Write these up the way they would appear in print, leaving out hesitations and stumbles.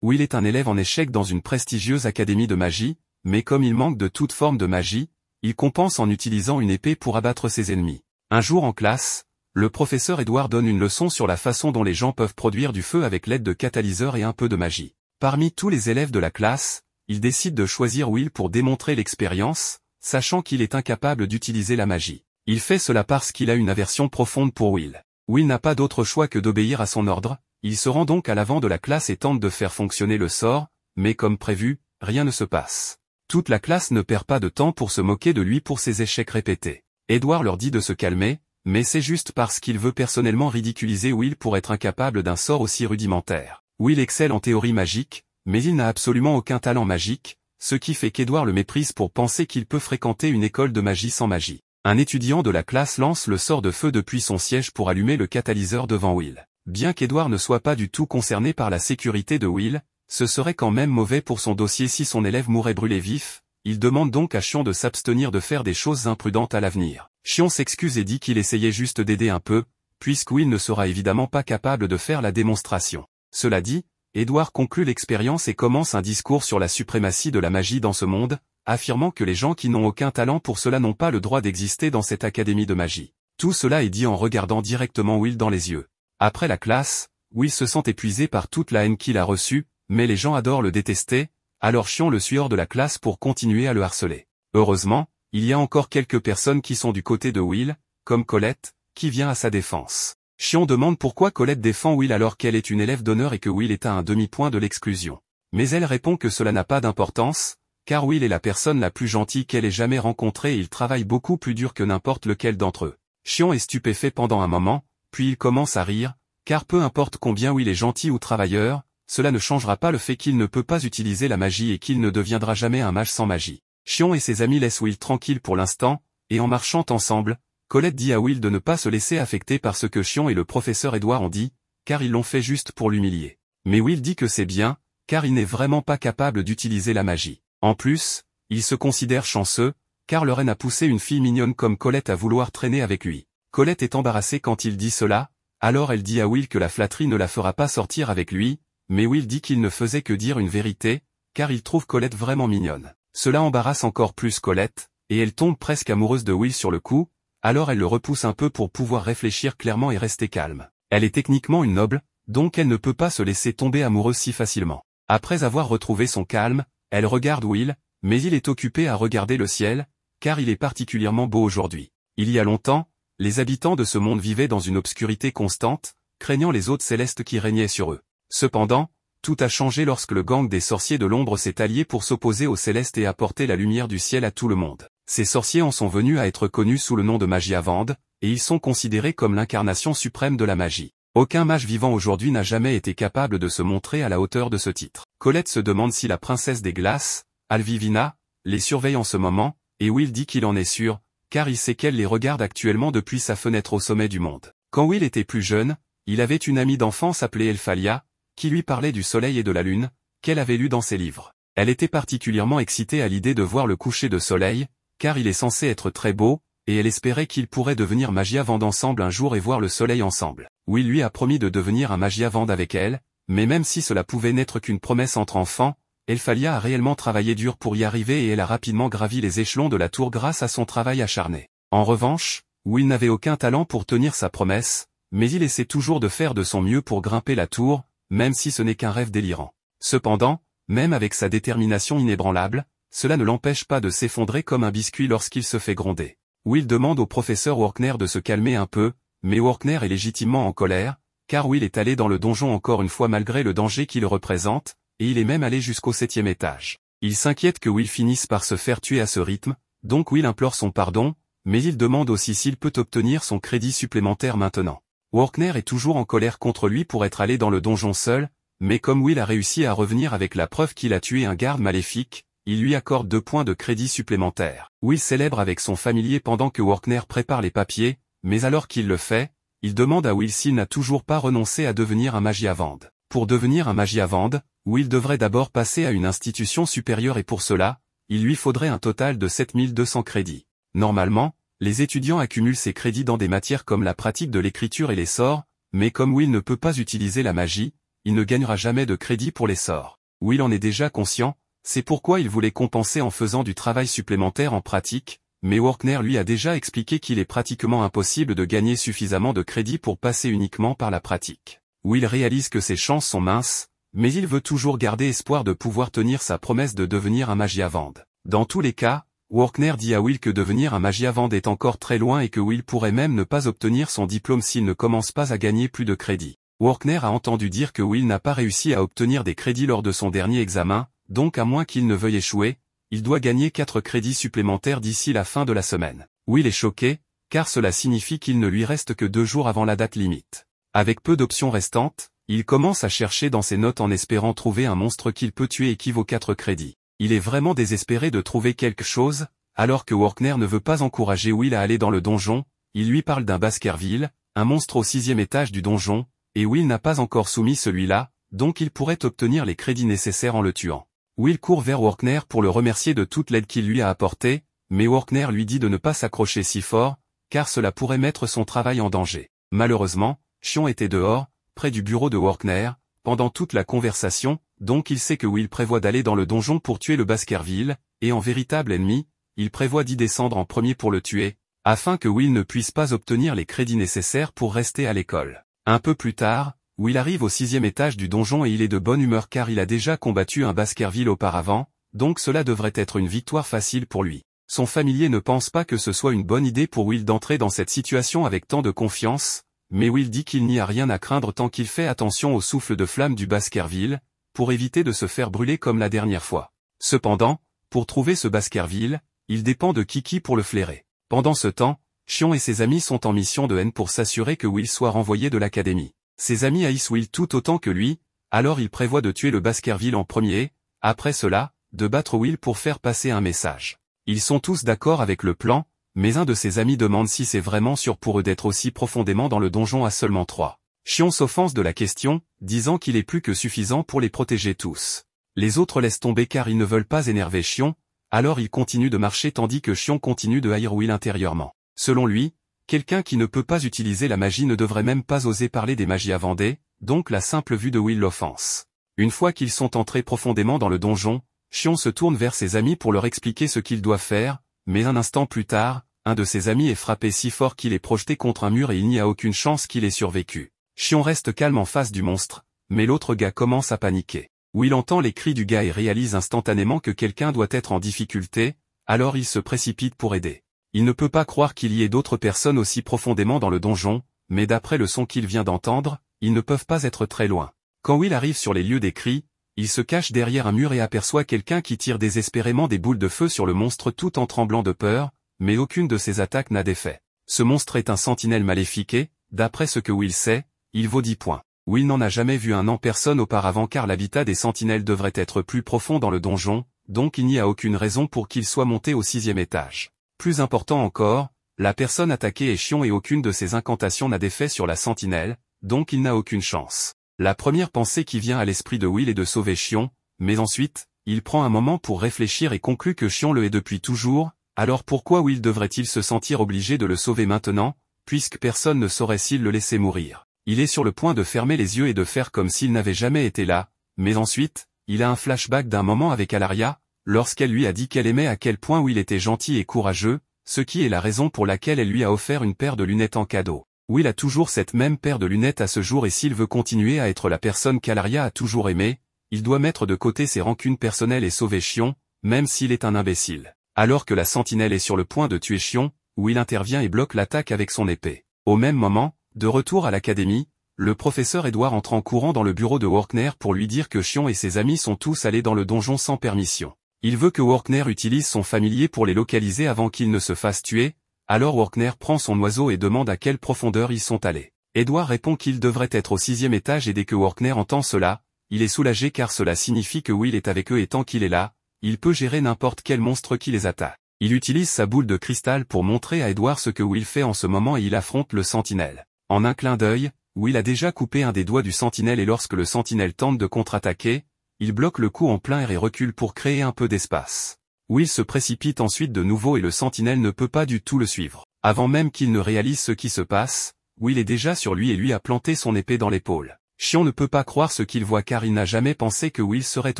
Will est un élève en échec dans une prestigieuse académie de magie, mais comme il manque de toute forme de magie, il compense en utilisant une épée pour abattre ses ennemis. Un jour en classe, le professeur Edward donne une leçon sur la façon dont les gens peuvent produire du feu avec l'aide de catalyseurs et un peu de magie. Parmi tous les élèves de la classe, il décide de choisir Will pour démontrer l'expérience, sachant qu'il est incapable d'utiliser la magie. Il fait cela parce qu'il a une aversion profonde pour Will. Will n'a pas d'autre choix que d'obéir à son ordre, il se rend donc à l'avant de la classe et tente de faire fonctionner le sort, mais comme prévu, rien ne se passe. Toute la classe ne perd pas de temps pour se moquer de lui pour ses échecs répétés. Edward leur dit de se calmer, mais c'est juste parce qu'il veut personnellement ridiculiser Will pour être incapable d'un sort aussi rudimentaire. Will excelle en théorie magique, mais il n'a absolument aucun talent magique, ce qui fait qu'Edward le méprise pour penser qu'il peut fréquenter une école de magie sans magie. Un étudiant de la classe lance le sort de feu depuis son siège pour allumer le catalyseur devant Will. Bien qu'Edward ne soit pas du tout concerné par la sécurité de Will, ce serait quand même mauvais pour son dossier si son élève mourait brûlé vif, il demande donc à Chion de s'abstenir de faire des choses imprudentes à l'avenir. Chion s'excuse et dit qu'il essayait juste d'aider un peu, puisque Will ne sera évidemment pas capable de faire la démonstration. Cela dit, Edward conclut l'expérience et commence un discours sur la suprématie de la magie dans ce monde, affirmant que les gens qui n'ont aucun talent pour cela n'ont pas le droit d'exister dans cette académie de magie. Tout cela est dit en regardant directement Will dans les yeux. Après la classe, Will se sent épuisé par toute la haine qu'il a reçue, mais les gens adorent le détester, alors Chion le suit hors de la classe pour continuer à le harceler. Heureusement, il y a encore quelques personnes qui sont du côté de Will, comme Colette, qui vient à sa défense. Chion demande pourquoi Colette défend Will alors qu'elle est une élève d'honneur et que Will est à un demi-point de l'exclusion. Mais elle répond que cela n'a pas d'importance, car Will est la personne la plus gentille qu'elle ait jamais rencontrée et il travaille beaucoup plus dur que n'importe lequel d'entre eux. Chion est stupéfait pendant un moment, puis il commence à rire, car peu importe combien Will est gentil ou travailleur, cela ne changera pas le fait qu'il ne peut pas utiliser la magie et qu'il ne deviendra jamais un mage sans magie. Chion et ses amis laissent Will tranquille pour l'instant, et en marchant ensemble, Colette dit à Will de ne pas se laisser affecter par ce que Chion et le professeur Edward ont dit, car ils l'ont fait juste pour l'humilier. Mais Will dit que c'est bien, car il n'est vraiment pas capable d'utiliser la magie. En plus, il se considère chanceux, car le reine a poussé une fille mignonne comme Colette à vouloir traîner avec lui. Colette est embarrassée quand il dit cela, alors elle dit à Will que la flatterie ne la fera pas sortir avec lui, mais Will dit qu'il ne faisait que dire une vérité, car il trouve Colette vraiment mignonne. Cela embarrasse encore plus Colette, et elle tombe presque amoureuse de Will sur le coup, alors elle le repousse un peu pour pouvoir réfléchir clairement et rester calme. Elle est techniquement une noble, donc elle ne peut pas se laisser tomber amoureuse si facilement. Après avoir retrouvé son calme, elle regarde Will, mais il est occupé à regarder le ciel, car il est particulièrement beau aujourd'hui. Il y a longtemps, les habitants de ce monde vivaient dans une obscurité constante, craignant les hôtes célestes qui régnaient sur eux. Cependant, tout a changé lorsque le gang des sorciers de l'ombre s'est allié pour s'opposer aux célestes et apporter la lumière du ciel à tout le monde. Ces sorciers en sont venus à être connus sous le nom de Magiavande, et ils sont considérés comme l'incarnation suprême de la magie. Aucun mage vivant aujourd'hui n'a jamais été capable de se montrer à la hauteur de ce titre. Colette se demande si la princesse des glaces, Alvivina, les surveille en ce moment, et Will dit qu'il en est sûr, car il sait qu'elle les regarde actuellement depuis sa fenêtre au sommet du monde. Quand Will était plus jeune, il avait une amie d'enfance appelée Elphalia, qui lui parlait du soleil et de la lune, qu'elle avait lu dans ses livres. Elle était particulièrement excitée à l'idée de voir le coucher de soleil, car il est censé être très beau, et elle espérait qu'ils pourraient devenir Magiavande ensemble un jour et voir le soleil ensemble. Will lui a promis de devenir un Magiavande avec elle, mais même si cela pouvait n'être qu'une promesse entre enfants, Elphalia a réellement travaillé dur pour y arriver et elle a rapidement gravi les échelons de la tour grâce à son travail acharné. En revanche, Will n'avait aucun talent pour tenir sa promesse, mais il essaie toujours de faire de son mieux pour grimper la tour, même si ce n'est qu'un rêve délirant. Cependant, même avec sa détermination inébranlable, cela ne l'empêche pas de s'effondrer comme un biscuit lorsqu'il se fait gronder. Will demande au professeur Workner de se calmer un peu, mais Workner est légitimement en colère, car Will est allé dans le donjon encore une fois malgré le danger qu'il représente, et il est même allé jusqu'au 7e étage. Il s'inquiète que Will finisse par se faire tuer à ce rythme, donc Will implore son pardon, mais il demande aussi s'il peut obtenir son crédit supplémentaire maintenant. Workner est toujours en colère contre lui pour être allé dans le donjon seul, mais comme Will a réussi à revenir avec la preuve qu'il a tué un garde maléfique, il lui accorde 2 points de crédit supplémentaires. Will célèbre avec son familier pendant que Workner prépare les papiers, mais alors qu'il le fait, il demande à Will s'il n'a toujours pas renoncé à devenir un Magiavande. Pour devenir un Magiavande, Will devrait d'abord passer à une institution supérieure et pour cela, il lui faudrait un total de 7200 crédits. Normalement, les étudiants accumulent ces crédits dans des matières comme la pratique de l'écriture et les sorts, mais comme Will ne peut pas utiliser la magie, il ne gagnera jamais de crédit pour les sorts. Will en est déjà conscient, c'est pourquoi il voulait compenser en faisant du travail supplémentaire en pratique, mais Workner lui a déjà expliqué qu'il est pratiquement impossible de gagner suffisamment de crédit pour passer uniquement par la pratique. Will réalise que ses chances sont minces, mais il veut toujours garder espoir de pouvoir tenir sa promesse de devenir un Magiavand. Dans tous les cas, Workner dit à Will que devenir un Magiavand est encore très loin et que Will pourrait même ne pas obtenir son diplôme s'il ne commence pas à gagner plus de crédits. Workner a entendu dire que Will n'a pas réussi à obtenir des crédits lors de son dernier examen, donc à moins qu'il ne veuille échouer, il doit gagner 4 crédits supplémentaires d'ici la fin de la semaine. Will est choqué, car cela signifie qu'il ne lui reste que 2 jours avant la date limite. Avec peu d'options restantes, il commence à chercher dans ses notes en espérant trouver un monstre qu'il peut tuer et qui vaut 4 crédits. Il est vraiment désespéré de trouver quelque chose, alors que Workner ne veut pas encourager Will à aller dans le donjon, il lui parle d'un Baskerville, un monstre au 6e étage du donjon, et Will n'a pas encore soumis celui-là, donc il pourrait obtenir les crédits nécessaires en le tuant. Will court vers Workner pour le remercier de toute l'aide qu'il lui a apportée, mais Workner lui dit de ne pas s'accrocher si fort, car cela pourrait mettre son travail en danger. Malheureusement, Shion était dehors, près du bureau de Workner, pendant toute la conversation, donc il sait que Will prévoit d'aller dans le donjon pour tuer le Baskerville, et en véritable ennemi, il prévoit d'y descendre en premier pour le tuer, afin que Will ne puisse pas obtenir les crédits nécessaires pour rester à l'école. Un peu plus tard, Will arrive au 6e étage du donjon et il est de bonne humeur car il a déjà combattu un Baskerville auparavant, donc cela devrait être une victoire facile pour lui. Son familier ne pense pas que ce soit une bonne idée pour Will d'entrer dans cette situation avec tant de confiance, mais Will dit qu'il n'y a rien à craindre tant qu'il fait attention au souffle de flamme du Baskerville, pour éviter de se faire brûler comme la dernière fois. Cependant, pour trouver ce Baskerville, il dépend de Kiki pour le flairer. Pendant ce temps, Shion et ses amis sont en mission de haine pour s'assurer que Will soit renvoyé de l'académie. Ses amis haïssent Will tout autant que lui, alors il prévoit de tuer le Baskerville en premier et, après cela, de battre Will pour faire passer un message. Ils sont tous d'accord avec le plan, mais un de ses amis demande si c'est vraiment sûr pour eux d'être aussi profondément dans le donjon à seulement 3. Shion s'offense de la question, disant qu'il est plus que suffisant pour les protéger tous. Les autres laissent tomber car ils ne veulent pas énerver Shion, alors il continue de marcher tandis que Shion continue de haïr Will intérieurement. Selon lui, quelqu'un qui ne peut pas utiliser la magie ne devrait même pas oser parler des Magiavandés, donc la simple vue de Will l'offense. Une fois qu'ils sont entrés profondément dans le donjon, Shion se tourne vers ses amis pour leur expliquer ce qu'ils doivent faire, mais un instant plus tard, un de ses amis est frappé si fort qu'il est projeté contre un mur et il n'y a aucune chance qu'il ait survécu. Shion reste calme en face du monstre, mais l'autre gars commence à paniquer. Will entend les cris du gars et réalise instantanément que quelqu'un doit être en difficulté, alors il se précipite pour aider. Il ne peut pas croire qu'il y ait d'autres personnes aussi profondément dans le donjon, mais d'après le son qu'il vient d'entendre, ils ne peuvent pas être très loin. Quand Will arrive sur les lieux des cris, il se cache derrière un mur et aperçoit quelqu'un qui tire désespérément des boules de feu sur le monstre tout en tremblant de peur, mais aucune de ses attaques n'a d'effet. Ce monstre est un sentinelle maléfique et, d'après ce que Will sait, il vaut 10 points. Will n'en a jamais vu un en personne auparavant car l'habitat des sentinelles devrait être plus profond dans le donjon, donc il n'y a aucune raison pour qu'il soit monté au 6e étage. Plus important encore, la personne attaquée est Shion et aucune de ses incantations n'a d'effet sur la sentinelle, donc il n'a aucune chance. La première pensée qui vient à l'esprit de Will est de sauver Shion, mais ensuite, il prend un moment pour réfléchir et conclut que Shion le hait depuis toujours, alors pourquoi Will devrait-il se sentir obligé de le sauver maintenant, puisque personne ne saurait s'il le laissait mourir. Il est sur le point de fermer les yeux et de faire comme s'il n'avait jamais été là, mais ensuite, il a un flashback d'un moment avec Alaria, lorsqu'elle lui a dit qu'elle aimait à quel point Will était gentil et courageux, ce qui est la raison pour laquelle elle lui a offert une paire de lunettes en cadeau. Will a toujours cette même paire de lunettes à ce jour et s'il veut continuer à être la personne qu'Alaria a toujours aimée, il doit mettre de côté ses rancunes personnelles et sauver Shion, même s'il est un imbécile. Alors que la sentinelle est sur le point de tuer Shion, Will intervient et bloque l'attaque avec son épée. Au même moment, de retour à l'académie, le professeur Edward entre en courant dans le bureau de Workner pour lui dire que Shion et ses amis sont tous allés dans le donjon sans permission. Il veut que Workner utilise son familier pour les localiser avant qu'ils ne se fassent tuer, alors Workner prend son oiseau et demande à quelle profondeur ils sont allés. Edward répond qu'il devrait être au 6e étage et dès que Workner entend cela, il est soulagé car cela signifie que Will est avec eux et tant qu'il est là, il peut gérer n'importe quel monstre qui les attaque. Il utilise sa boule de cristal pour montrer à Edward ce que Will fait en ce moment et il affronte le sentinelle. En un clin d'œil, Will a déjà coupé un des doigts du sentinelle et lorsque le sentinelle tente de contre-attaquer, il bloque le coup en plein air et recule pour créer un peu d'espace. Will se précipite ensuite de nouveau et le sentinelle ne peut pas du tout le suivre. Avant même qu'il ne réalise ce qui se passe, Will est déjà sur lui et lui a planté son épée dans l'épaule. Shion ne peut pas croire ce qu'il voit car il n'a jamais pensé que Will serait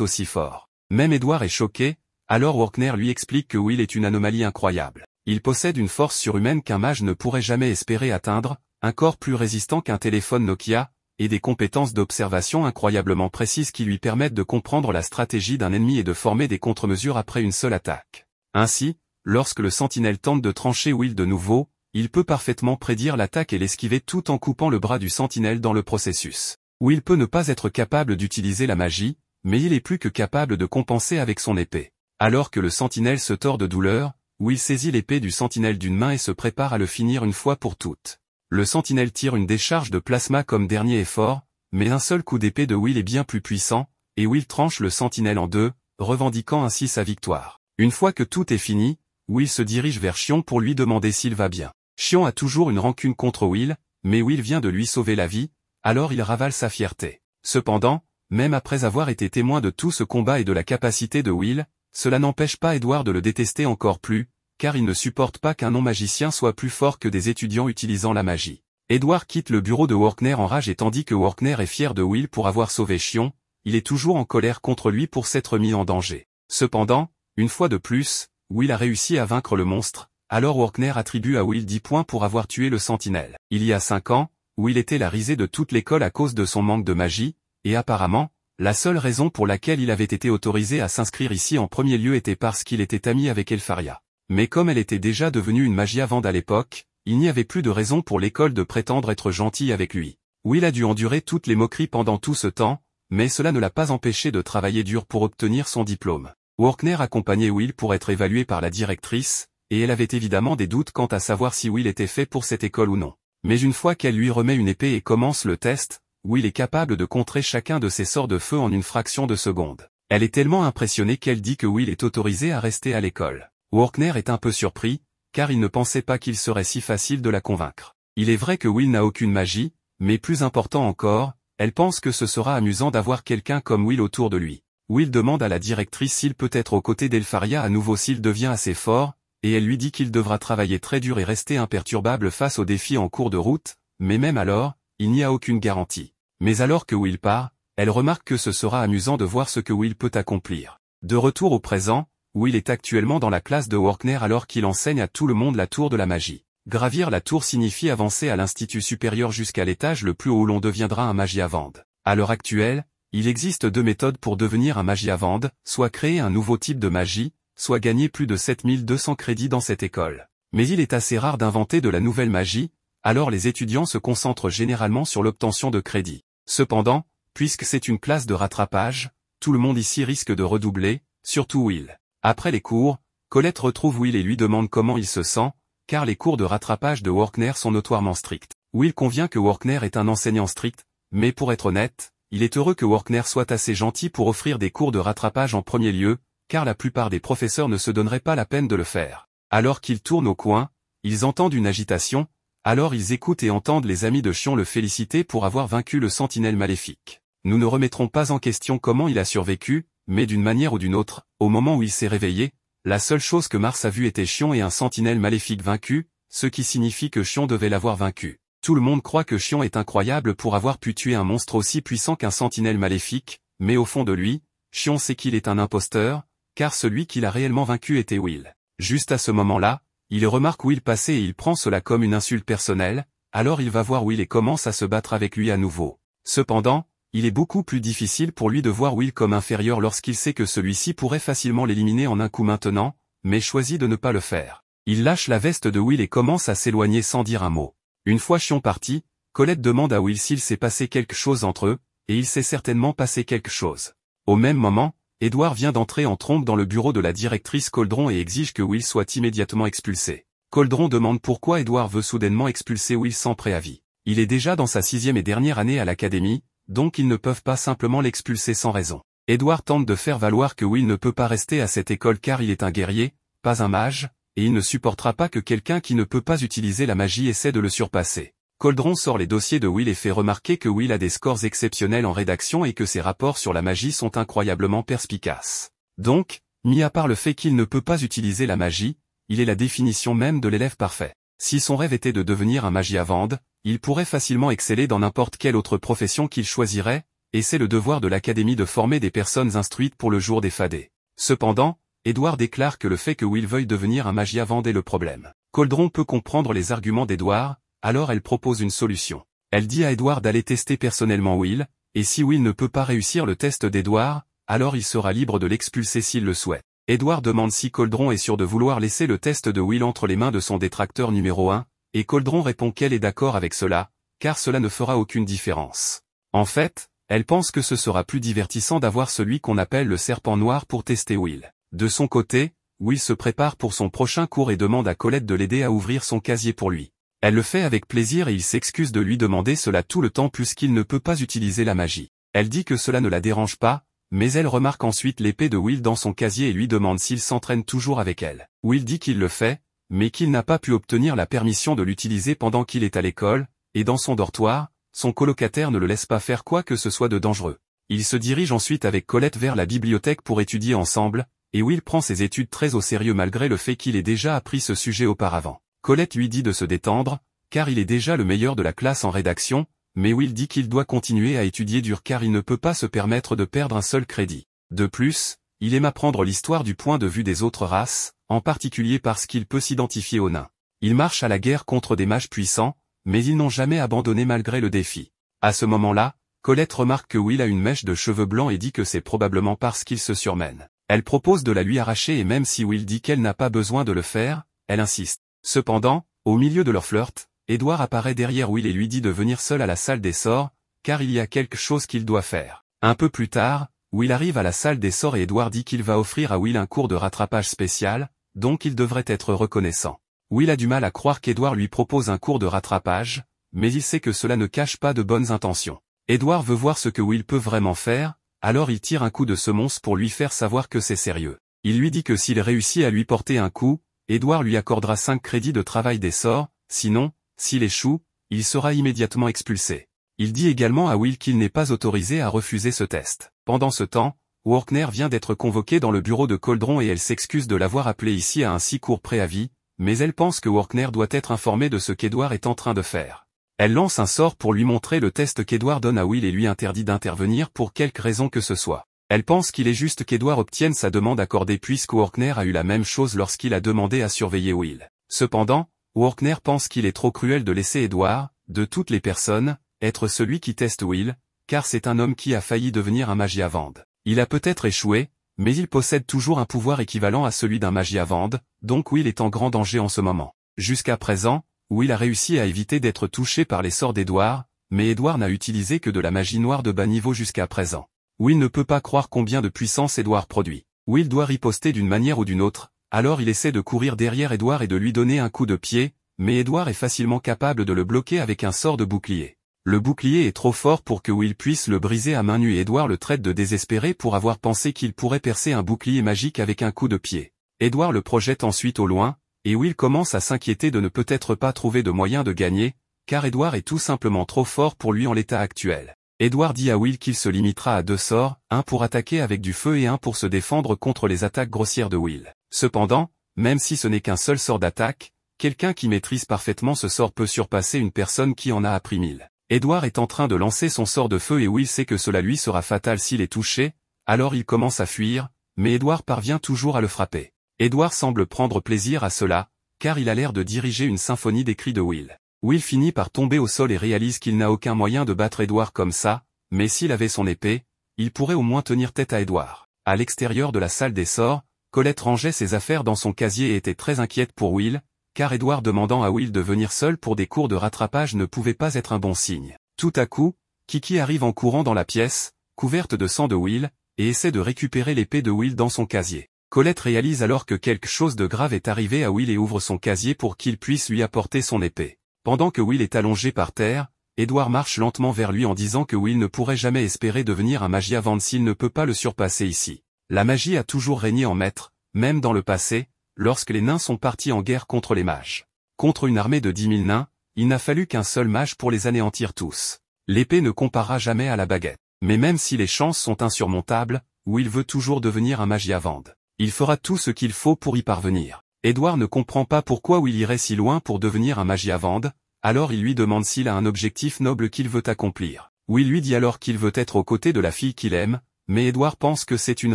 aussi fort. Même Edward est choqué, alors Workner lui explique que Will est une anomalie incroyable. Il possède une force surhumaine qu'un mage ne pourrait jamais espérer atteindre, un corps plus résistant qu'un téléphone Nokia, et des compétences d'observation incroyablement précises qui lui permettent de comprendre la stratégie d'un ennemi et de former des contre-mesures après une seule attaque. Ainsi, lorsque le sentinelle tente de trancher Will de nouveau, il peut parfaitement prédire l'attaque et l'esquiver tout en coupant le bras du sentinelle dans le processus. Will peut ne pas être capable d'utiliser la magie, mais il est plus que capable de compenser avec son épée. Alors que le sentinelle se tord de douleur, Will saisit l'épée du sentinelle d'une main et se prépare à le finir une fois pour toutes. Le sentinelle tire une décharge de plasma comme dernier effort, mais un seul coup d'épée de Will est bien plus puissant, et Will tranche le sentinelle en deux, revendiquant ainsi sa victoire. Une fois que tout est fini, Will se dirige vers Shion pour lui demander s'il va bien. Shion a toujours une rancune contre Will, mais Will vient de lui sauver la vie, alors il ravale sa fierté. Cependant, même après avoir été témoin de tout ce combat et de la capacité de Will, cela n'empêche pas Edward de le détester encore plus, car il ne supporte pas qu'un non-magicien soit plus fort que des étudiants utilisant la magie. Edward quitte le bureau de Workner en rage et tandis que Workner est fier de Will pour avoir sauvé Shion, il est toujours en colère contre lui pour s'être mis en danger. Cependant, une fois de plus, Will a réussi à vaincre le monstre, alors Workner attribue à Will 10 points pour avoir tué le sentinelle. Il y a 5 ans, Will était la risée de toute l'école à cause de son manque de magie, et apparemment, la seule raison pour laquelle il avait été autorisé à s'inscrire ici en premier lieu était parce qu'il était ami avec Elfaria. Mais comme elle était déjà devenue une Magiavande à l'époque, il n'y avait plus de raison pour l'école de prétendre être gentille avec lui. Will a dû endurer toutes les moqueries pendant tout ce temps, mais cela ne l'a pas empêché de travailler dur pour obtenir son diplôme. Workner accompagnait Will pour être évalué par la directrice, et elle avait évidemment des doutes quant à savoir si Will était fait pour cette école ou non. Mais une fois qu'elle lui remet une épée et commence le test, Will est capable de contrer chacun de ses sorts de feu en une fraction de seconde. Elle est tellement impressionnée qu'elle dit que Will est autorisé à rester à l'école. Workner est un peu surpris, car il ne pensait pas qu'il serait si facile de la convaincre. Il est vrai que Will n'a aucune magie, mais plus important encore, elle pense que ce sera amusant d'avoir quelqu'un comme Will autour de lui. Will demande à la directrice s'il peut être aux côtés d'Elfaria à nouveau s'il devient assez fort, et elle lui dit qu'il devra travailler très dur et rester imperturbable face aux défis en cours de route, mais même alors, il n'y a aucune garantie. Mais alors que Will part, elle remarque que ce sera amusant de voir ce que Will peut accomplir. De retour au présent, Will est actuellement dans la classe de Workner alors qu'il enseigne à tout le monde la tour de la magie. Gravir la tour signifie avancer à l'institut supérieur jusqu'à l'étage le plus haut où l'on deviendra un Magiavande. À l'heure actuelle, il existe 2 méthodes pour devenir un Magiavande, soit créer un nouveau type de magie, soit gagner plus de 7200 crédits dans cette école. Mais il est assez rare d'inventer de la nouvelle magie, alors les étudiants se concentrent généralement sur l'obtention de crédits. Cependant, puisque c'est une classe de rattrapage, tout le monde ici risque de redoubler, surtout Will. Après les cours, Colette retrouve Will et lui demande comment il se sent, car les cours de rattrapage de Workner sont notoirement stricts. Will convient que Workner est un enseignant strict, mais pour être honnête, il est heureux que Workner soit assez gentil pour offrir des cours de rattrapage en premier lieu, car la plupart des professeurs ne se donneraient pas la peine de le faire. Alors qu'ils tournent au coin, ils entendent une agitation, alors ils écoutent et entendent les amis de Shion le féliciter pour avoir vaincu le sentinelle maléfique. Nous ne remettrons pas en question comment il a survécu, mais d'une manière ou d'une autre, au moment où il s'est réveillé, la seule chose que Mars a vue était Shion et un sentinelle maléfique vaincu, ce qui signifie que Shion devait l'avoir vaincu. Tout le monde croit que Shion est incroyable pour avoir pu tuer un monstre aussi puissant qu'un sentinelle maléfique, mais au fond de lui, Shion sait qu'il est un imposteur, car celui qu'il a réellement vaincu était Will. Juste à ce moment-là, il remarque Will passer et il prend cela comme une insulte personnelle, alors il va voir Will et commence à se battre avec lui à nouveau. Cependant, il est beaucoup plus difficile pour lui de voir Will comme inférieur lorsqu'il sait que celui-ci pourrait facilement l'éliminer en un coup maintenant, mais choisit de ne pas le faire. Il lâche la veste de Will et commence à s'éloigner sans dire un mot. Une fois Shion parti, Colette demande à Will s'il s'est passé quelque chose entre eux, et il s'est certainement passé quelque chose. Au même moment, Edward vient d'entrer en trompe dans le bureau de la directrice Coldron et exige que Will soit immédiatement expulsé. Coldron demande pourquoi Edward veut soudainement expulser Will sans préavis. Il est déjà dans sa 6e et dernière année à l'académie, donc ils ne peuvent pas simplement l'expulser sans raison. Edward tente de faire valoir que Will ne peut pas rester à cette école car il est un guerrier, pas un mage, et il ne supportera pas que quelqu'un qui ne peut pas utiliser la magie essaie de le surpasser. Coldron sort les dossiers de Will et fait remarquer que Will a des scores exceptionnels en rédaction et que ses rapports sur la magie sont incroyablement perspicaces. Donc, mis à part le fait qu'il ne peut pas utiliser la magie, il est la définition même de l'élève parfait. Si son rêve était de devenir un Magiavande, il pourrait facilement exceller dans n'importe quelle autre profession qu'il choisirait, et c'est le devoir de l'Académie de former des personnes instruites pour le jour des fadets. Cependant, Edward déclare que le fait que Will veuille devenir un Magiavand est le problème. Coldron peut comprendre les arguments d'Edward, alors elle propose une solution. Elle dit à Edward d'aller tester personnellement Will, et si Will ne peut pas réussir le test d'Edward, alors il sera libre de l'expulser s'il le souhaite. Edward demande si Coldron est sûr de vouloir laisser le test de Will entre les mains de son détracteur numéro 1, et Coldron répond qu'elle est d'accord avec cela, car cela ne fera aucune différence. En fait, elle pense que ce sera plus divertissant d'avoir celui qu'on appelle le serpent noir pour tester Will. De son côté, Will se prépare pour son prochain cours et demande à Colette de l'aider à ouvrir son casier pour lui. Elle le fait avec plaisir et il s'excuse de lui demander cela tout le temps puisqu'il ne peut pas utiliser la magie. Elle dit que cela ne la dérange pas, mais elle remarque ensuite l'épée de Will dans son casier et lui demande s'il s'entraîne toujours avec elle. Will dit qu'il le fait, mais qu'il n'a pas pu obtenir la permission de l'utiliser pendant qu'il est à l'école, et dans son dortoir, son colocataire ne le laisse pas faire quoi que ce soit de dangereux. Il se dirige ensuite avec Colette vers la bibliothèque pour étudier ensemble, et Will prend ses études très au sérieux malgré le fait qu'il ait déjà appris ce sujet auparavant. Colette lui dit de se détendre, car il est déjà le meilleur de la classe en rédaction, mais Will dit qu'il doit continuer à étudier dur car il ne peut pas se permettre de perdre un seul crédit. De plus, il aime apprendre l'histoire du point de vue des autres races, en particulier parce qu'il peut s'identifier aux nains. Il marche à la guerre contre des mages puissants, mais ils n'ont jamais abandonné malgré le défi. À ce moment-là, Colette remarque que Will a une mèche de cheveux blancs et dit que c'est probablement parce qu'il se surmène. Elle propose de la lui arracher et même si Will dit qu'elle n'a pas besoin de le faire, elle insiste. Cependant, au milieu de leur flirt, Edward apparaît derrière Will et lui dit de venir seul à la salle des sorts, car il y a quelque chose qu'il doit faire. Un peu plus tard, Will arrive à la salle des sorts et Edward dit qu'il va offrir à Will un cours de rattrapage spécial, donc il devrait être reconnaissant. Will a du mal à croire qu'Edward lui propose un cours de rattrapage, mais il sait que cela ne cache pas de bonnes intentions. Edward veut voir ce que Will peut vraiment faire, alors il tire un coup de semonce pour lui faire savoir que c'est sérieux. Il lui dit que s'il réussit à lui porter un coup, Edward lui accordera 5 crédits de travail des sorts, sinon, s'il échoue, il sera immédiatement expulsé. Il dit également à Will qu'il n'est pas autorisé à refuser ce test. Pendant ce temps, Workner vient d'être convoqué dans le bureau de Coldron et elle s'excuse de l'avoir appelé ici à un si court préavis, mais elle pense que Workner doit être informé de ce qu'Edward est en train de faire. Elle lance un sort pour lui montrer le test qu'Edward donne à Will et lui interdit d'intervenir pour quelque raison que ce soit. Elle pense qu'il est juste qu'Edward obtienne sa demande accordée puisque Workner a eu la même chose lorsqu'il a demandé à surveiller Will. Cependant, Workner pense qu'il est trop cruel de laisser Edward, de toutes les personnes, être celui qui teste Will, car c'est un homme qui a failli devenir un Magiavand. Il a peut-être échoué, mais il possède toujours un pouvoir équivalent à celui d'un Magiavand, donc Will est en grand danger en ce moment. Jusqu'à présent, Will a réussi à éviter d'être touché par les sorts d'Edward, mais Edward n'a utilisé que de la magie noire de bas niveau jusqu'à présent. Will ne peut pas croire combien de puissance Edward produit. Will doit riposter d'une manière ou d'une autre, alors il essaie de courir derrière Edward et de lui donner un coup de pied, mais Edward est facilement capable de le bloquer avec un sort de bouclier. Le bouclier est trop fort pour que Will puisse le briser à main nue et Edward le traite de désespéré pour avoir pensé qu'il pourrait percer un bouclier magique avec un coup de pied. Edward le projette ensuite au loin, et Will commence à s'inquiéter de ne peut-être pas trouver de moyen de gagner, car Edward est tout simplement trop fort pour lui en l'état actuel. Edward dit à Will qu'il se limitera à 2 sorts, un pour attaquer avec du feu et un pour se défendre contre les attaques grossières de Will. Cependant, même si ce n'est qu'un seul sort d'attaque, quelqu'un qui maîtrise parfaitement ce sort peut surpasser une personne qui en a appris 1000. Edward est en train de lancer son sort de feu et Will sait que cela lui sera fatal s'il est touché, alors il commence à fuir, mais Edward parvient toujours à le frapper. Edward semble prendre plaisir à cela, car il a l'air de diriger une symphonie des cris de Will. Will finit par tomber au sol et réalise qu'il n'a aucun moyen de battre Edward comme ça, mais s'il avait son épée, il pourrait au moins tenir tête à Edward. À l'extérieur de la salle des sorts, Colette rangeait ses affaires dans son casier et était très inquiète pour Will, car Edward demandant à Will de venir seul pour des cours de rattrapage ne pouvait pas être un bon signe. Tout à coup, Kiki arrive en courant dans la pièce, couverte de sang de Will, et essaie de récupérer l'épée de Will dans son casier. Colette réalise alors que quelque chose de grave est arrivé à Will et ouvre son casier pour qu'il puisse lui apporter son épée. Pendant que Will est allongé par terre, Edward marche lentement vers lui en disant que Will ne pourrait jamais espérer devenir un Magiavand s'il ne peut pas le surpasser ici. La magie a toujours régné en maître, même dans le passé, lorsque les nains sont partis en guerre contre les mages. Contre une armée de 10 000 nains, il n'a fallu qu'un seul mage pour les anéantir tous. L'épée ne comparera jamais à la baguette. Mais même si les chances sont insurmontables, Will veut toujours devenir un Magiavand. Il fera tout ce qu'il faut pour y parvenir. Edward ne comprend pas pourquoi Will irait si loin pour devenir un Magiavand, Alors il lui demande s'il a un objectif noble qu'il veut accomplir. Will lui dit alors qu'il veut être aux côtés de la fille qu'il aime, mais Edward pense que c'est une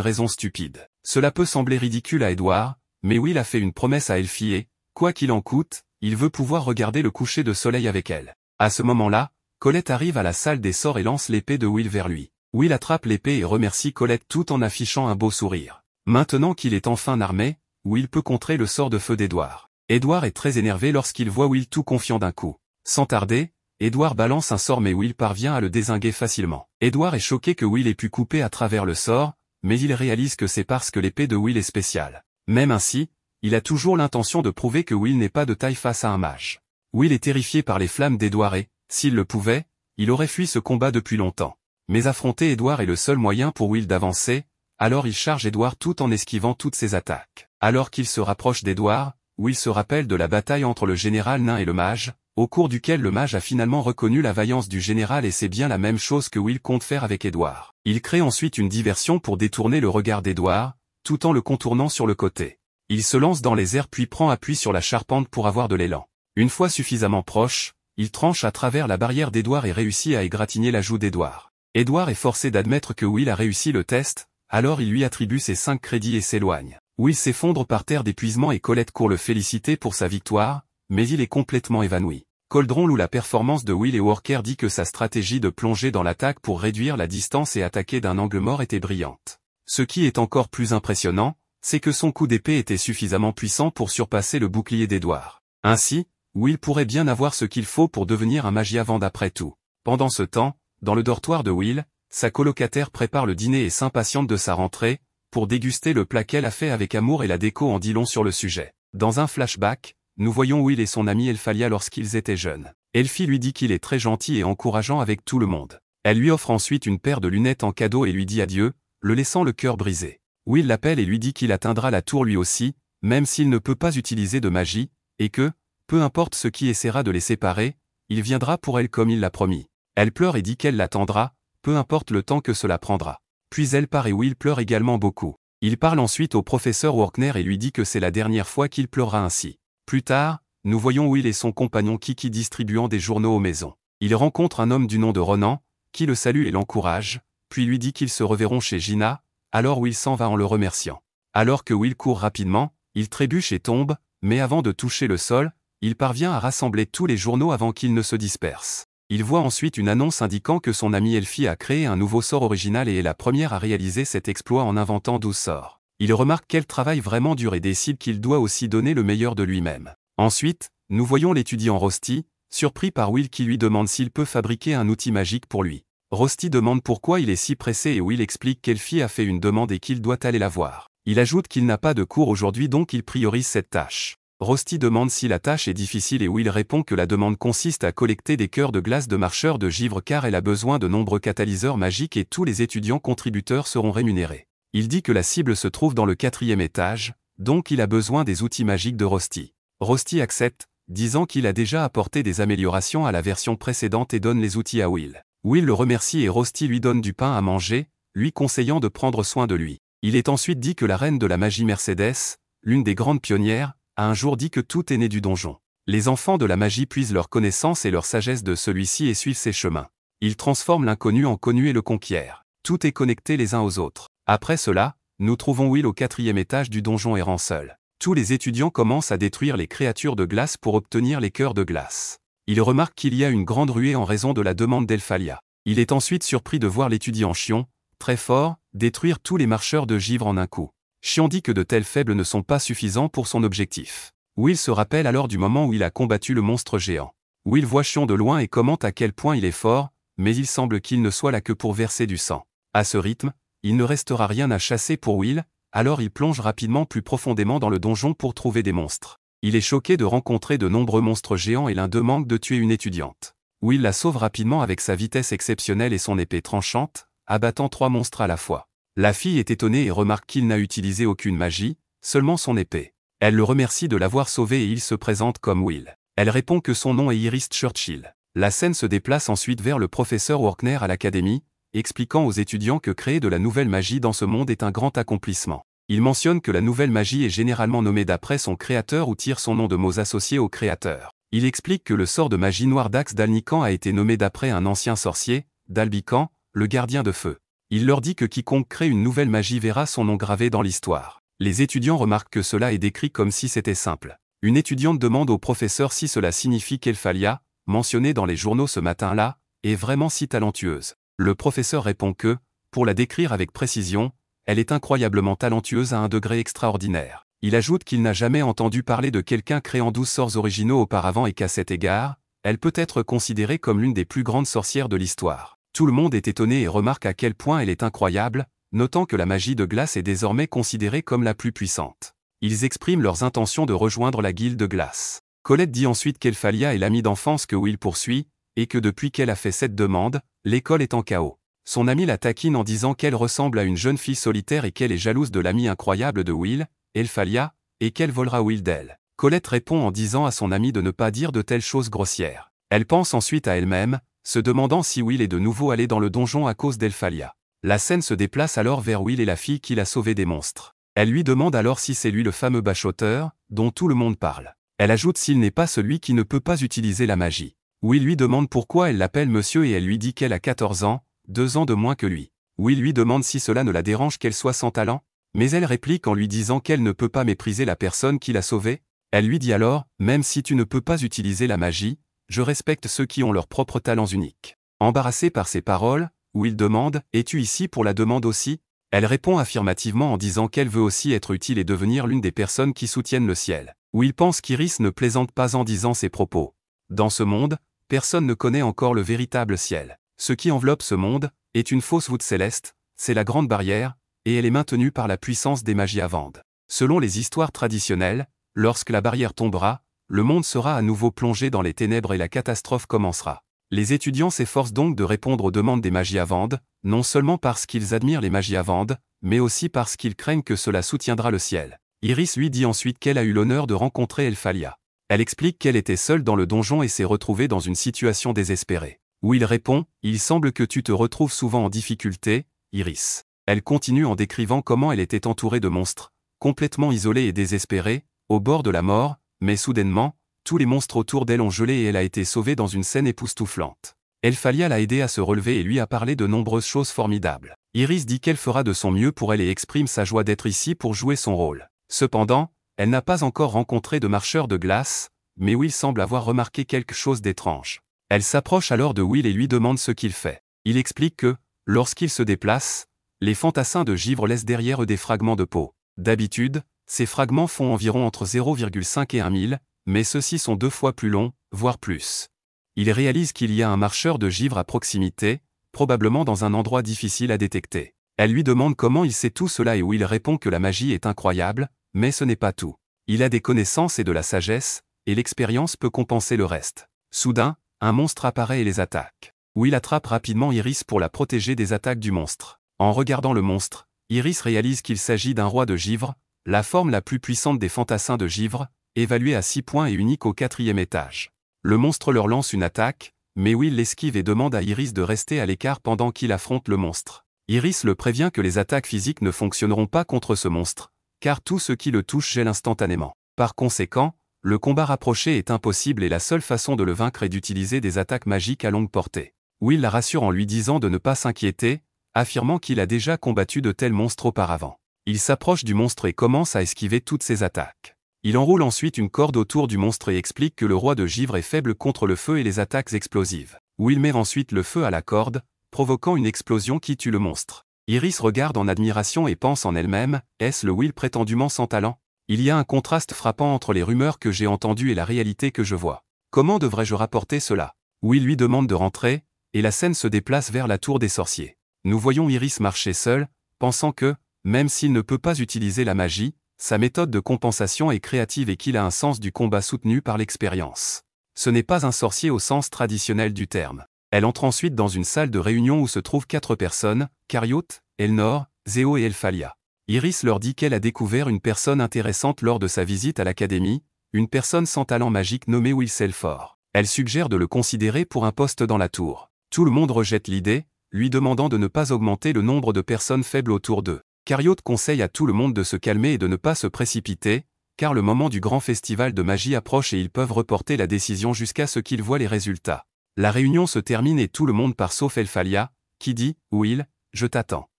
raison stupide. Cela peut sembler ridicule à Edward, mais Will a fait une promesse à Elfie et, quoi qu'il en coûte, il veut pouvoir regarder le coucher de soleil avec elle. À ce moment-là, Colette arrive à la salle des sorts et lance l'épée de Will vers lui. Will attrape l'épée et remercie Colette tout en affichant un beau sourire. Maintenant qu'il est enfin armé, Will peut contrer le sort de feu d'Edward. Edward est très énervé lorsqu'il voit Will tout confiant d'un coup. Sans tarder, Edward balance un sort mais Will parvient à le dézinguer facilement. Edward est choqué que Will ait pu couper à travers le sort, mais il réalise que c'est parce que l'épée de Will est spéciale. Même ainsi, il a toujours l'intention de prouver que Will n'est pas de taille face à un mage. Will est terrifié par les flammes d'Edward et, s'il le pouvait, il aurait fui ce combat depuis longtemps. Mais affronter Edward est le seul moyen pour Will d'avancer, alors il charge Edward tout en esquivant toutes ses attaques. Alors qu'il se rapproche d'Edward, Will se rappelle de la bataille entre le général nain et le mage, au cours duquel le mage a finalement reconnu la vaillance du général et c'est bien la même chose que Will compte faire avec Edward. Il crée ensuite une diversion pour détourner le regard d'Edward, tout en le contournant sur le côté. Il se lance dans les airs puis prend appui sur la charpente pour avoir de l'élan. Une fois suffisamment proche, il tranche à travers la barrière d'Edward et réussit à égratigner la joue d'Edward. Edward est forcé d'admettre que Will a réussi le test, alors il lui attribue ses 5 crédits et s'éloigne. Will s'effondre par terre d'épuisement et Colette court le féliciter pour sa victoire, mais il est complètement évanoui. Coldron loue la performance de Will et Walker dit que sa stratégie de plonger dans l'attaque pour réduire la distance et attaquer d'un angle mort était brillante. Ce qui est encore plus impressionnant, c'est que son coup d'épée était suffisamment puissant pour surpasser le bouclier d'Edward. Ainsi, Will pourrait bien avoir ce qu'il faut pour devenir un Magiavant d'après tout. Pendant ce temps, dans le dortoir de Will, sa colocataire prépare le dîner et s'impatiente de sa rentrée, pour déguster le plat qu'elle a fait avec amour et la déco en dit long sur le sujet. Dans un flashback, nous voyons Will et son amie Elphalia lorsqu'ils étaient jeunes. Elfie lui dit qu'il est très gentil et encourageant avec tout le monde. Elle lui offre ensuite une paire de lunettes en cadeau et lui dit adieu, le laissant le cœur brisé. Will l'appelle et lui dit qu'il atteindra la tour lui aussi, même s'il ne peut pas utiliser de magie, et que, peu importe ce qui essaiera de les séparer, il viendra pour elle comme il l'a promis. Elle pleure et dit qu'elle l'attendra, peu importe le temps que cela prendra. Puis elle part et Will pleure également beaucoup. Il parle ensuite au professeur Walker et lui dit que c'est la dernière fois qu'il pleurera ainsi. Plus tard, nous voyons Will et son compagnon Kiki distribuant des journaux aux maisons. Ils rencontrent un homme du nom de Ronan, qui le salue et l'encourage, puis lui dit qu'ils se reverront chez Gina, alors Will s'en va en le remerciant. Alors que Will court rapidement, il trébuche et tombe, mais avant de toucher le sol, il parvient à rassembler tous les journaux avant qu'ils ne se dispersent. Il voit ensuite une annonce indiquant que son amie Elfie a créé un nouveau sort original et est la première à réaliser cet exploit en inventant 12 sorts. Il remarque qu'elle travaille vraiment dur et décide qu'il doit aussi donner le meilleur de lui-même. Ensuite, nous voyons l'étudiant Rosti, surpris par Will qui lui demande s'il peut fabriquer un outil magique pour lui. Rosti demande pourquoi il est si pressé et Will explique qu'Elfie a fait une demande et qu'il doit aller la voir. Il ajoute qu'il n'a pas de cours aujourd'hui donc il priorise cette tâche. Rosti demande si la tâche est difficile et Will répond que la demande consiste à collecter des cœurs de glace de marcheurs de givre car elle a besoin de nombreux catalyseurs magiques et tous les étudiants contributeurs seront rémunérés. Il dit que la cible se trouve dans le 4e étage, donc il a besoin des outils magiques de Rosti. Rosti accepte, disant qu'il a déjà apporté des améliorations à la version précédente et donne les outils à Will. Will le remercie et Rosti lui donne du pain à manger, lui conseillant de prendre soin de lui. Il est ensuite dit que la reine de la magie Mercedes, l'une des grandes pionnières, a un jour dit que tout est né du donjon. Les enfants de la magie puisent leur connaissance et leur sagesse de celui-ci et suivent ses chemins. Ils transforment l'inconnu en connu et le conquièrent. Tout est connecté les uns aux autres. Après cela, nous trouvons Will au 4e étage du donjon errant seul. Tous les étudiants commencent à détruire les créatures de glace pour obtenir les cœurs de glace. Il remarque qu'il y a une grande ruée en raison de la demande d'Elphalia. Il est ensuite surpris de voir l'étudiant Chion, très fort, détruire tous les marcheurs de givre en un coup. Chion dit que de tels faibles ne sont pas suffisants pour son objectif. Will se rappelle alors du moment où il a combattu le monstre géant. Will voit Chion de loin et commente à quel point il est fort, mais il semble qu'il ne soit là que pour verser du sang. À ce rythme, il ne restera rien à chasser pour Will, alors il plonge rapidement plus profondément dans le donjon pour trouver des monstres. Il est choqué de rencontrer de nombreux monstres géants et l'un d'eux manque de tuer une étudiante. Will la sauve rapidement avec sa vitesse exceptionnelle et son épée tranchante, abattant 3 monstres à la fois. La fille est étonnée et remarque qu'il n'a utilisé aucune magie, seulement son épée. Elle le remercie de l'avoir sauvé et il se présente comme Will. Elle répond que son nom est Iris Churchill. La scène se déplace ensuite vers le professeur Walker à l'académie, expliquant aux étudiants que créer de la nouvelle magie dans ce monde est un grand accomplissement. Il mentionne que la nouvelle magie est généralement nommée d'après son créateur ou tire son nom de mots associés au créateur. Il explique que le sort de magie noire d'Axe d'Alnican a été nommé d'après un ancien sorcier, d'Albican, le gardien de feu. Il leur dit que quiconque crée une nouvelle magie verra son nom gravé dans l'histoire. Les étudiants remarquent que cela est décrit comme si c'était simple. Une étudiante demande au professeur si cela signifie qu'Elphalia, mentionnée dans les journaux ce matin-là, est vraiment si talentueuse. Le professeur répond que, pour la décrire avec précision, elle est incroyablement talentueuse à un degré extraordinaire. Il ajoute qu'il n'a jamais entendu parler de quelqu'un créant 12 sorts originaux auparavant et qu'à cet égard, elle peut être considérée comme l'une des plus grandes sorcières de l'histoire. Tout le monde est étonné et remarque à quel point elle est incroyable, notant que la magie de glace est désormais considérée comme la plus puissante. Ils expriment leurs intentions de rejoindre la guilde de glace. Colette dit ensuite qu'Elphalia est l'amie d'enfance que Will poursuit, et que depuis qu'elle a fait cette demande, l'école est en chaos. Son amie la taquine en disant qu'elle ressemble à une jeune fille solitaire et qu'elle est jalouse de l'amie incroyable de Will, Elphalia, et qu'elle volera Will d'elle. Colette répond en disant à son amie de ne pas dire de telles choses grossières. Elle pense ensuite à elle-même, se demandant si Will est de nouveau allé dans le donjon à cause d'Elphalia. La scène se déplace alors vers Will et la fille qui l'a sauvé des monstres. Elle lui demande alors si c'est lui le fameux bachoteur, dont tout le monde parle. Elle ajoute s'il n'est pas celui qui ne peut pas utiliser la magie. Will lui demande pourquoi elle l'appelle monsieur et elle lui dit qu'elle a 14 ans, 2 ans de moins que lui. Will lui demande si cela ne la dérange qu'elle soit sans talent, mais elle réplique en lui disant qu'elle ne peut pas mépriser la personne qui l'a sauvée. Elle lui dit alors, même si tu ne peux pas utiliser la magie, je respecte ceux qui ont leurs propres talents uniques. Embarrassée par ces paroles, Will demande, es-tu ici pour la demande aussi? Elle répond affirmativement en disant qu'elle veut aussi être utile et devenir l'une des personnes qui soutiennent le ciel. Will pense qu'Iris ne plaisante pas en disant ces propos. Dans ce monde, personne ne connaît encore le véritable ciel. Ce qui enveloppe ce monde est une fausse voûte céleste, c'est la grande barrière, et elle est maintenue par la puissance des magies avandes. Selon les histoires traditionnelles, lorsque la barrière tombera, le monde sera à nouveau plongé dans les ténèbres et la catastrophe commencera. Les étudiants s'efforcent donc de répondre aux demandes des magies avandes, non seulement parce qu'ils admirent les magies avandes, mais aussi parce qu'ils craignent que cela soutiendra le ciel. Iris lui dit ensuite qu'elle a eu l'honneur de rencontrer Elphalia. Elle explique qu'elle était seule dans le donjon et s'est retrouvée dans une situation désespérée. Will répond, il semble que tu te retrouves souvent en difficulté, Iris. Elle continue en décrivant comment elle était entourée de monstres, complètement isolée et désespérée, au bord de la mort, mais soudainement, tous les monstres autour d'elle ont gelé et elle a été sauvée dans une scène époustouflante. Elphalia l'a aidée à se relever et lui a parlé de nombreuses choses formidables. Iris dit qu'elle fera de son mieux pour elle et exprime sa joie d'être ici pour jouer son rôle. Cependant, elle n'a pas encore rencontré de marcheur de glace, mais Will semble avoir remarqué quelque chose d'étrange. Elle s'approche alors de Will et lui demande ce qu'il fait. Il explique que, lorsqu'il se déplace, les fantassins de givre laissent derrière eux des fragments de peau. D'habitude, ces fragments font environ entre 0,5 et 1 000, mais ceux-ci sont 2 fois plus longs, voire plus. Il réalise qu'il y a un marcheur de givre à proximité, probablement dans un endroit difficile à détecter. Elle lui demande comment il sait tout cela et Will répond que la magie est incroyable, mais ce n'est pas tout. Il a des connaissances et de la sagesse, et l'expérience peut compenser le reste. Soudain, un monstre apparaît et les attaque. Will attrape rapidement Iris pour la protéger des attaques du monstre. En regardant le monstre, Iris réalise qu'il s'agit d'un roi de givre, la forme la plus puissante des fantassins de givre, évalué à 6 points et unique au 4e étage. Le monstre leur lance une attaque, mais Will l'esquive et demande à Iris de rester à l'écart pendant qu'il affronte le monstre. Iris le prévient que les attaques physiques ne fonctionneront pas contre ce monstre, car tout ce qui le touche gèle instantanément. Par conséquent, le combat rapproché est impossible et la seule façon de le vaincre est d'utiliser des attaques magiques à longue portée. Will la rassure en lui disant de ne pas s'inquiéter, affirmant qu'il a déjà combattu de tels monstres auparavant. Il s'approche du monstre et commence à esquiver toutes ses attaques. Il enroule ensuite une corde autour du monstre et explique que le roi de givre est faible contre le feu et les attaques explosives. Will met ensuite le feu à la corde, provoquant une explosion qui tue le monstre. Iris regarde en admiration et pense en elle-même, est-ce le Will prétendument sans talent? Il y a un contraste frappant entre les rumeurs que j'ai entendues et la réalité que je vois. Comment devrais-je rapporter cela? Will lui demande de rentrer, et la scène se déplace vers la tour des sorciers. Nous voyons Iris marcher seule, pensant que, même s'il ne peut pas utiliser la magie, sa méthode de compensation est créative et qu'il a un sens du combat soutenu par l'expérience. Ce n'est pas un sorcier au sens traditionnel du terme. Elle entre ensuite dans une salle de réunion où se trouvent 4 personnes, Cariote, Elnor, Zéo et Elphalia. Iris leur dit qu'elle a découvert une personne intéressante lors de sa visite à l'académie, une personne sans talent magique nommée Will Selford. Elle suggère de le considérer pour un poste dans la tour. Tout le monde rejette l'idée, lui demandant de ne pas augmenter le nombre de personnes faibles autour d'eux. Cariote conseille à tout le monde de se calmer et de ne pas se précipiter, car le moment du grand festival de magie approche et ils peuvent reporter la décision jusqu'à ce qu'ils voient les résultats. La réunion se termine et tout le monde part sauf Elphalia, qui dit « Will, je t'attends.